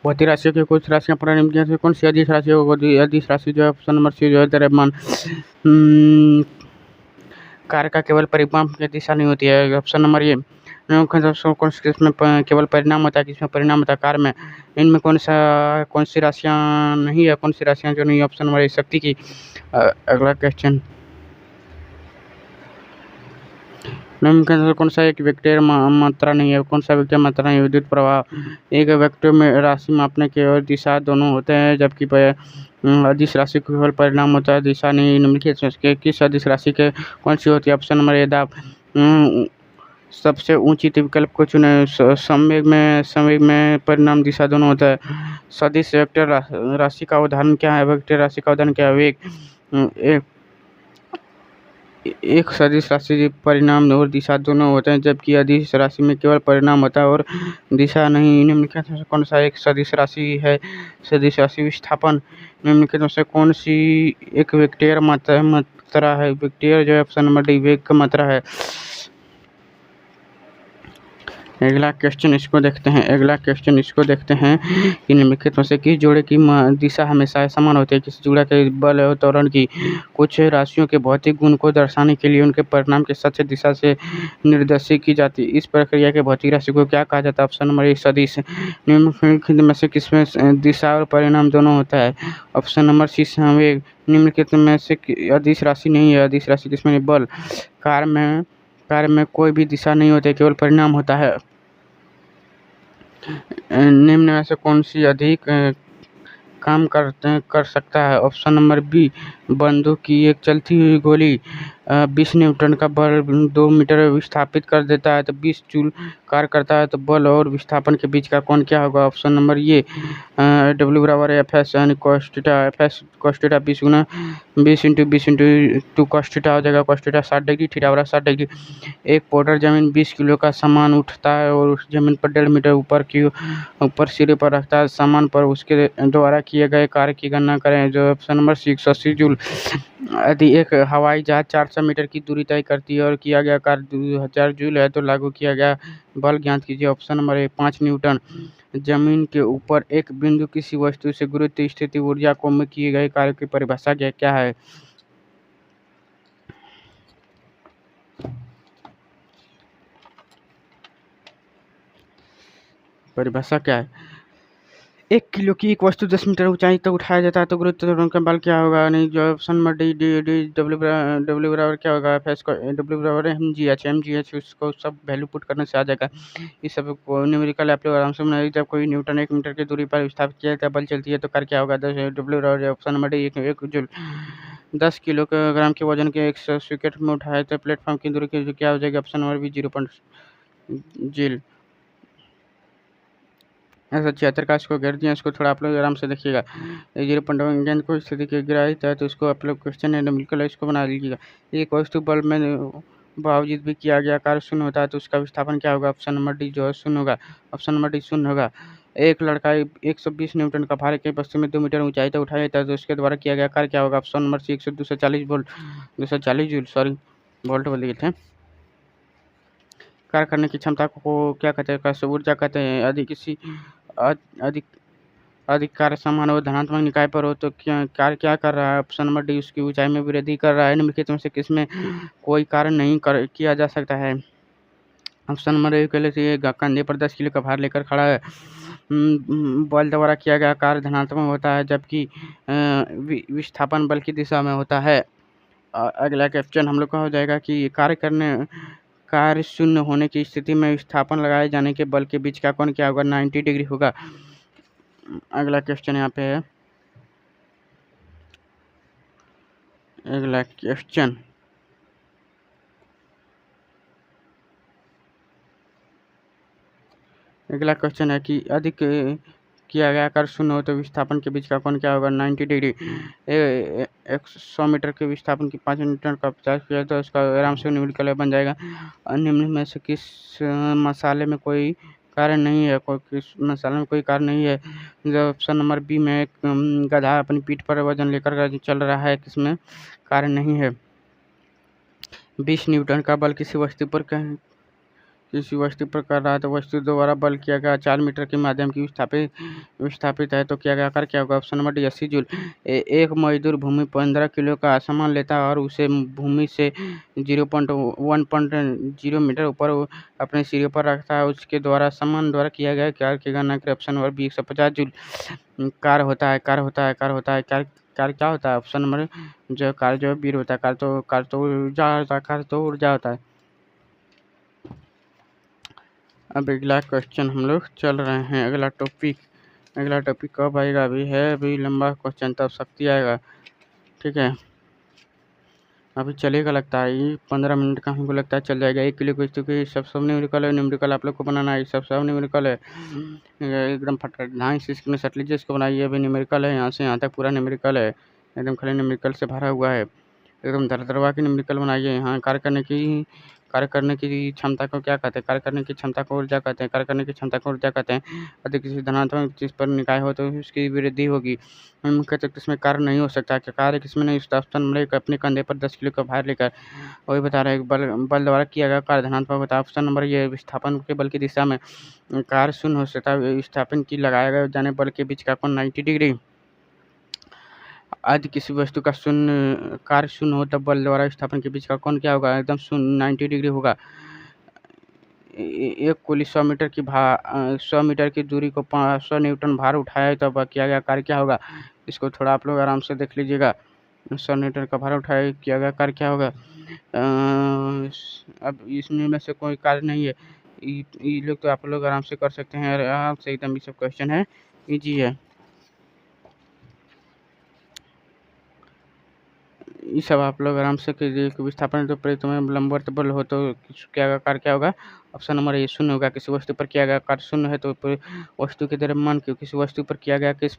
भौतिक राशियों की कुछ राशियां निम्नलिखित में से कौन सी अदिश राशि होगी? अदिश राशि जो है ऑप्शन नंबर सी जो है द्रव्यमान कार्य का केवल परिमाण की दिशा नहीं होती है। ऑप्शन नंबर ए कौन सी किसमें केवल परिणाम होता है, किसमें परिणाम होता है कार्य में? इनमें कौन सी राशियां नहीं है, कौन सी राशियां जो नहीं है? ऑप्शन नंबर ए शक्ति की। अगला क्वेश्चन, निम्न कौन सा एक वेक्टर मात्रा नहीं है? कौन सा वेक्टर मात्रा नहीं है? विद्युत प्रवाह। एक वेक्टर में राशि मापने के और दिशा दोनों होते हैं, जबकि अदिश राशि को केवल परिणाम होता है, दिशा नहीं। निम्नलिखित किस अदिश राशि के कौन सी होती है? ऑप्शन नंबर ए दाब। सबसे ऊंची विकल्प को चुने। संवेग में परिणाम दिशा दोनों होता है। सदिश वेक्टर राशि का उदाहरण क्या है? वेक्टर राशि का उदाहरण क्या है? वेग। एक सदिश राशि परिणाम और दिशा दोनों होते हैं, जबकि अदिश राशि में केवल परिणाम होता है और दिशा नहीं। निम्नलिखित में से कौन सा एक सदिश राशि है? सदिश राशि विस्थापन। निम्नलिखित में से कौन सी एक वेक्टर मात्रा है? वेक्टर जो है ऑप्शन नंबर डी वेग का मात्रा है। अगला क्वेश्चन इसको देखते हैं कि निम्नलिखित में से किस जोड़े की दिशा हमेशा समान होती है? किस जोड़े के बल और त्वरण की कुछ राशियों के भौतिक गुण को दर्शाने के लिए उनके परिणाम के सच दिशा से निर्देशित की जाती है? इस प्रक्रिया के भौतिक राशि को क्या कहा जाता है? ऑप्शन नंबर ए सदिश। निम्नलिखित में से किसमें दिशा और परिणाम दोनों होता है? ऑप्शन नंबर सी संवेग। निम्नलिखित में से अदिश राशि नहीं है, अदिश राशि किसमें? बल। कार्य में कोई भी दिशा नहीं होती, केवल परिणाम होता है। निम्न में से कौन सी अधिक काम कर सकता है? ऑप्शन नंबर बी बंदूक की एक चलती हुई गोली 20 न्यूटन का बल 2 मीटर विस्थापित कर देता है तो 20 जूल कार्य करता है, तो बल और विस्थापन के बीच का कोण क्या होगा? ऑप्शन नंबर ये डब्ल्यू बराबर एफ एस यानी cos theta. F S cos theta 20 गुना 20 इंटू 2 कॉस थीटा हो जाएगा। कॉस थीटा 60 डिग्री, थीटा बराबर 60 डिग्री। एक पाउडर जमीन 20 किलो का सामान उठता है और उस जमीन पर 1.5 मीटर ऊपर सिरे पर रखता है। सामान पर उसके द्वारा किए गए कार्य की गणना करें, जो ऑप्शन नंबर 680 जूल। यदि एक हवाई जहाज 400 मीटर की दूरी तय करती है और किया गया कार्य 2000 जूल है, तो लागू किया गया बल ज्ञात कीजिए। Option number A 5 Newton. जमीन के ऊपर एक बिंदु किसी वस्तु से गुरुत्व स्थिति ऊर्जा को में किए गए कार्य की परिभाषा क्या है? परिभाषा क्या है? 1 किलो की एक वस्तु 10 मीटर ऊंचाई तक उठाया जाता है तो गुरुत्वाकर्षण का बल क्या होगा? नहीं, जो option number D D D W बराबर क्या होगा? एफ एस को डब्ल्यू बराबर एम जी एच उसको सब वैल्यू पुट करने से आ जाएगा। इस सब को न्यूमेरिकल आप लोग आराम से बनाइए। जब कोई न्यूटन 1 मीटर की दूरी पर विस्थापित किया जाता है, बल चलती है तो कार्य क्या होगा? डब्ल्यू बराबर option number D 1 joule. 10 kilogram के वजन के 100 विकेट में उठाए तो प्लेटफॉर्म की दूरी की क्या हो जाएगी? Option number B 0 joule. ऐसा 76 का इसको घेर दिया, इसको थोड़ा आप लोग आराम से देखिएगा। 0.1 गेंद को स्थिति के गिराई था तो इसको आप लोग क्वेश्चन है बिल्कुल इसको बना लीजिएगा। एक वस्तु बल में बावजूद भी किया गया कार्य शून्य होता है तो उसका विस्थापन क्या होगा? ऑप्शन नंबर डी जो है शून्य होगा। ऑप्शन नंबर डी शून्य होगा। एक लड़का 120 न्यूटन का भार के वस्तु में 2 मीटर ऊंचाई तक उठाया जाता है तो उसके द्वारा किया गया कार्य क्या होगा? Option number C 240 volt 240 joule sorry volt बोल दिए थे। कार्य करने की क्षमता को क्या कहते हैं? कैसे ऊर्जा कहते हैं। अधिक अधिक कार्य समान और धनात्मक निकाय पर हो तो कार्य क्या कर रहा है? ऑप्शन नंबर डी उसकी ऊंचाई में वृद्धि कर रहा है। निम्नलिखित में से किसमें कोई कार्य नहीं किया जा सकता है? ऑप्शन नंबर ए के लिए कंधे पर 10 किलो का भार लेकर खड़ा है। बल द्वारा किया गया कार्य धनात्मक होता है, जबकि विस्थापन बल की दिशा में होता है। अगला क्वेश्चन हम लोग का हो जाएगा कि कार्य शून्य होने की स्थिति में विस्थापन लगाए जाने के बल के बीच का कोण क्या होगा? 90 डिग्री होगा। अगला क्वेश्चन यहाँ पे है। अगला क्वेश्चन है कि अधिक किया गया कार्य शून्य हो तो विस्थापन के बीच का कोण क्या होगा? 90 डिग्री। 100 मीटर के विस्थापन की 5 न्यूटन का 50 किया तो उसका आराम से न्यूमेरिकल बन जाएगा। निम्न में से किस मसाले में कोई कार्य नहीं है? किस मसाले में कोई कार्य नहीं है? जो ऑप्शन नंबर बी में एक गधा अपनी पीठ पर वजन लेकर चल रहा है, किसमें कार्य नहीं है? 20 न्यूटन का बल किसी वस्तु पर किसी वस्तु पर कर रहा है तो वस्तु द्वारा बल किया गया 4 मीटर के माध्यम की विस्थापित है तो किया गया कार्य क्या होगा? Option number D 80 joule. एक मजदूर भूमि 15 किलो का सामान लेता है और उसे भूमि से 0.1.0 मीटर ऊपर अपने सिरे पर रखता है, उसके द्वारा सामान द्वारा किया गया कार्य की गणना करें। Option number B 150 joule. कार्य होता है कार्य क्या होता है? ऑप्शन नंबर जो कार्य जो वीर होता है, कार्य तो ऊर्जा होता है। अब अगला क्वेश्चन हम लोग चल रहे हैं। अगला टॉपिक कब आएगा? अभी लंबा क्वेश्चन, तब शक्ति आएगा। ठीक है, अभी चलेगा लगता है, ये 15 मिनट का हमको लगता है चल जाएगा। 1 किलो वस्तु की सब न्यूमेरिकल है, न्यूमेरिकल आप लोग को बनाना है, सब न्यूमेरिकल है एकदम फटाफट। हाँ, इस स्क्रीनशॉट लीजिए, इसको बनाइए। अभी न्यूमेरिकल है, यहाँ से यहाँ तक पूरा न्यूमेरिकल है, एकदम खाली न्यूमेरिकल से भरा हुआ है, एकदम दरदरवा की न्यूमेरिकल बनाइए। यहाँ कार्य करने की क्षमता को क्या कहते हैं? कार्य करने की क्षमता को ऊर्जा कहते हैं। कार्य करने की क्षमता को ऊर्जा कहते हैं। यदि किसी धनात्मक चीज पर निकाय हो तो उसकी वृद्धि होगी। मुख्यतः किसमें कार्य नहीं हो सकता? कि कार्य किसमें नहीं? ऑप्शन नंबर अपने कंधे पर 10 किलो का भार लेकर, वही बता रहे हैं बल द्वारा किया गया कार्य धनात्मक होता है। ऑप्शन नंबर ये विस्थापन के बल की दिशा में कार्य शून्य हो सकता है। विस्थापन की लगाया गया जाने बल के बीच का कोण 90 डिग्री। यदि किसी वस्तु का कार्य शून्य हो तब बल द्वारा विस्थापन के बीच का कोण क्या होगा? एकदम 90 डिग्री होगा। एक कुली 100 मीटर की दूरी को 500 न्यूटन भार उठाया तब किया गया कार्य क्या होगा? इसको थोड़ा आप लोग आराम से देख लीजिएगा। 100 न्यूटन का भार उठाया किया गया कार्य क्या होगा? अब इसमें में से कोई कार्य नहीं है, ये लोग तो आप लोग आराम से कर सकते हैं, आराम से एकदम। ये सब क्वेश्चन है, इजी है, ये सब आप लोग आराम से कीजिए। विस्थापन तो प्रेरित में लंबवत बल हो तो क्या कार्य क्या होगा? ऑप्शन नंबर ए शून्य होगा। किसी वस्तु पर किया गया कार्य शून्य है तो वस्तु के द्रव्यमान किसी वस्तु पर किया गया किस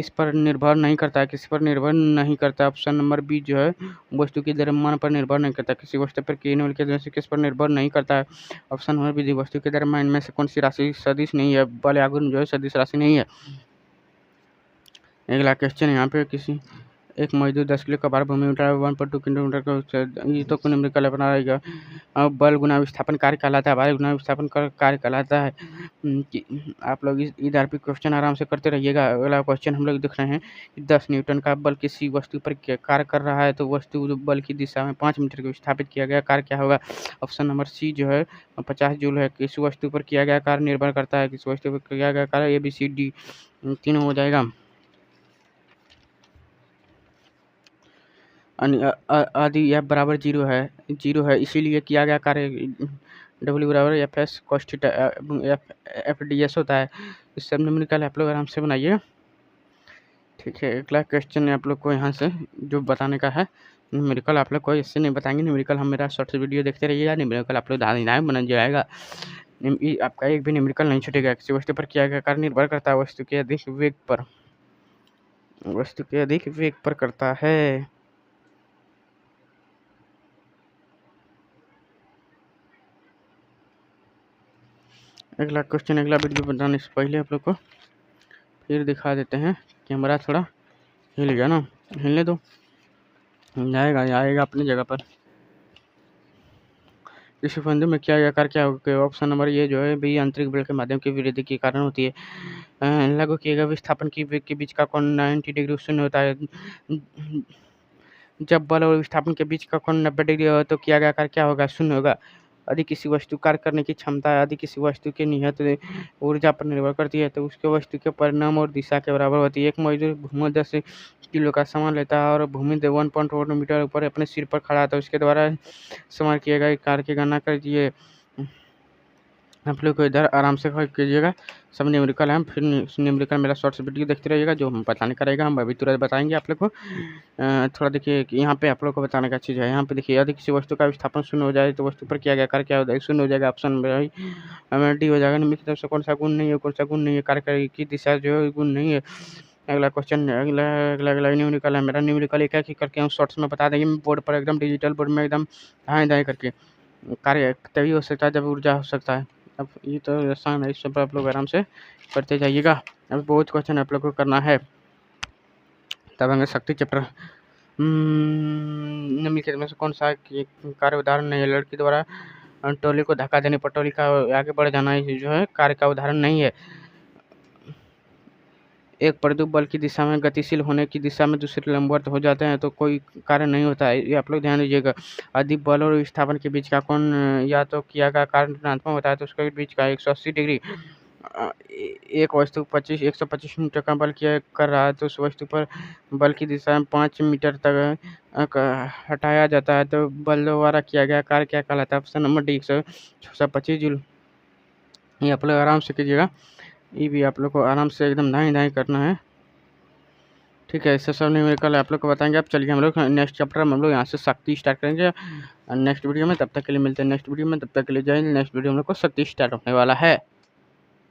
पर निर्भर नहीं करता है, किसी पर निर्भर नहीं करता। ऑप्शन नंबर बी जो है वस्तु के द्रव्यमान पर निर्भर नहीं करता, किसी वस्तु पर किए वाले के से किस पर निर्भर नहीं करता है। ऑप्शन नंबर बी वस्तु के द्रव्यमान में से कौन सी राशि सदिश नहीं है? बल या गुण जो है सदिश राशि नहीं है। अगला क्वेश्चन यहाँ पे एक मजदूर 10 किलो का भार भूमि उठा 1.2 किलोमीटर का, ये तो न्यूमेरिकल बना रहेगा। अब बल गुना विस्थापन कार्य कहलाता है, भार गुना विस्थापन कार्य कहलाता है। आप लोग इधर भी क्वेश्चन आराम से करते रहिएगा। अगला क्वेश्चन हम लोग देख रहे हैं कि 10 न्यूटन का बल किसी वस्तु पर कार्य कर रहा है तो वस्तु बल की दिशा में 5 मीटर को विस्थापित किया गया कार्य क्या होगा? ऑप्शन नंबर सी जो है 50 जूल है। किस वस्तु पर किया गया कार्य निर्भर करता है, किस वस्तु पर किया गया कार्य, ए बी सी डी तीनों हो जाएगा। आदि एफ बराबर जीरो है, इसीलिए किया गया कार्य डब्ल्यू बराबर F S cos theta F D S होता है। इस सब न्यूमेरिकल आप लोग आराम से बनाइए। ठीक है, अगला क्वेश्चन आप लोग को यहाँ से जो बताने का है, न्यूमेरिकल आप लोग को इससे नहीं बताएंगे। न्यूमेरिकल हम मेरा शॉर्ट्स वीडियो देखते रहिएगा, न्यूमेरिकल आप लोग दाएं बन जाएगा। आपका एक भी न्यूमेरिकल नहीं छूटेगा। किसी वस्तु पर किया गया कार्य निर्भर करता है वस्तु के अधिक वेग पर करता है। अगला क्वेश्चन, अगला वीडियो बनाने से पहले आप लोग को फिर दिखा देते हैं। कैमरा थोड़ा हिल गया ना, हिलने दो, आएगा अपनी जगह पर। इस बंधु में क्या गया कार्य क्या होगा? ऑप्शन नंबर ये जो है बी आंतरिक बल के माध्यम की वृद्धि के कारण होती है। लागू किए गए विस्थापन की वेग के बीच का कोण 90 डिग्री शून्य होता है। जब बल और विस्थापन के बीच का कोण 90 डिग्री हो तो किया गया कार्य क्या होगा? शून्य होगा। यदि किसी वस्तु कार्य करने की क्षमता यदि किसी वस्तु के निहित ऊर्जा पर निर्भर करती है तो उसके वस्तु के परिणाम और दिशा के बराबर होती है। एक मजदूर भूमि 10 किलो का सामान लेता है और भूमि 1.4 मीटर ऊपर अपने सिर पर खड़ा था, उसके द्वारा सामान किए गए कार्य की गणना कर दिए। आप लोग को इधर आराम से कीजिएगा, सब न्यूमेरिकल है। फिर न्यूमेरिकल मेरा शॉर्ट्स वीडियो देखते रहिएगा, जो हम बताने का रहेगा हम अभी तुरंत बताएंगे आप लोग को। थोड़ा देखिए कि यहाँ पे आप लोग को बताने का चीज़ है। यहाँ पे देखिए, यदि किसी वस्तु का विस्थापन शून्य हो जाए तो वस्तु पर किया गया कार्य क्या हो जाएगा? शून्य हो जाएगा। ऑप्शन में डी हो जाएगा। निम्नलिखित तरफ से कौन सा गुण नहीं है? कार्य की दिशा जो है गुण नहीं है। अगला क्वेश्चन, अगला न्यूमेरिकल है मेरा। न्यूमेरिकल एक एक करके हम शॉर्ट्स में बता देंगे बोर्ड पर, एकदम डिजिटल बोर्ड में एकदम दाएँ करके। कार्य तभी हो सकता है जब ऊर्जा हो सकता है। अब ये तो आसान है, इस सब आप लोग आराम से करते जाइएगा। अभी बहुत क्वेश्चन आप लोग को करना है। तब हमें शक्ति चैप्टर निम्नलिखित में से कौन सा कार्य उदाहरण नहीं है? लड़की द्वारा ट्रॉली को धक्का देने पर ट्रॉली का आगे बढ़ जाना ये जो है कार्य का उदाहरण नहीं है। एक प्रदूप बल की दिशा में गतिशील होने की दिशा में दूसरे लंबवत हो जाते हैं तो कोई कार्य नहीं होता है। ये आप लोग ध्यान दीजिएगा। यदि बल और विस्थापन के बीच का कोण या तो किया का कार्य ऋणात्मक होता है तो उसके बीच का 180 डिग्री एक वस्तु 125 मीटर का बल किया कर रहा है तो उस वस्तु पर बल की दिशा में 5 मीटर तक हटाया जाता है तो बल द्वारा किया गया कार्य क्या कहलाता है? Option number D 125 joule. ये आप लोग आराम से कीजिएगा। ये भी आप लोग को आराम से एकदम दाएं दाएं करना है। ठीक है, इससे सब न्यूमेरिकल आप लोग को बताएंगे। अब चलिए हम लोग नेक्स्ट चैप्टर में हम लोग यहाँ से शक्ति स्टार्ट करेंगे नेक्स्ट वीडियो में। तब तक के लिए मिलते हैं नेक्स्ट वीडियो में। तब तक के लिए जय हिंद। नेक्स्ट वीडियो हम लोग को शक्ति स्टार्ट होने वाला है।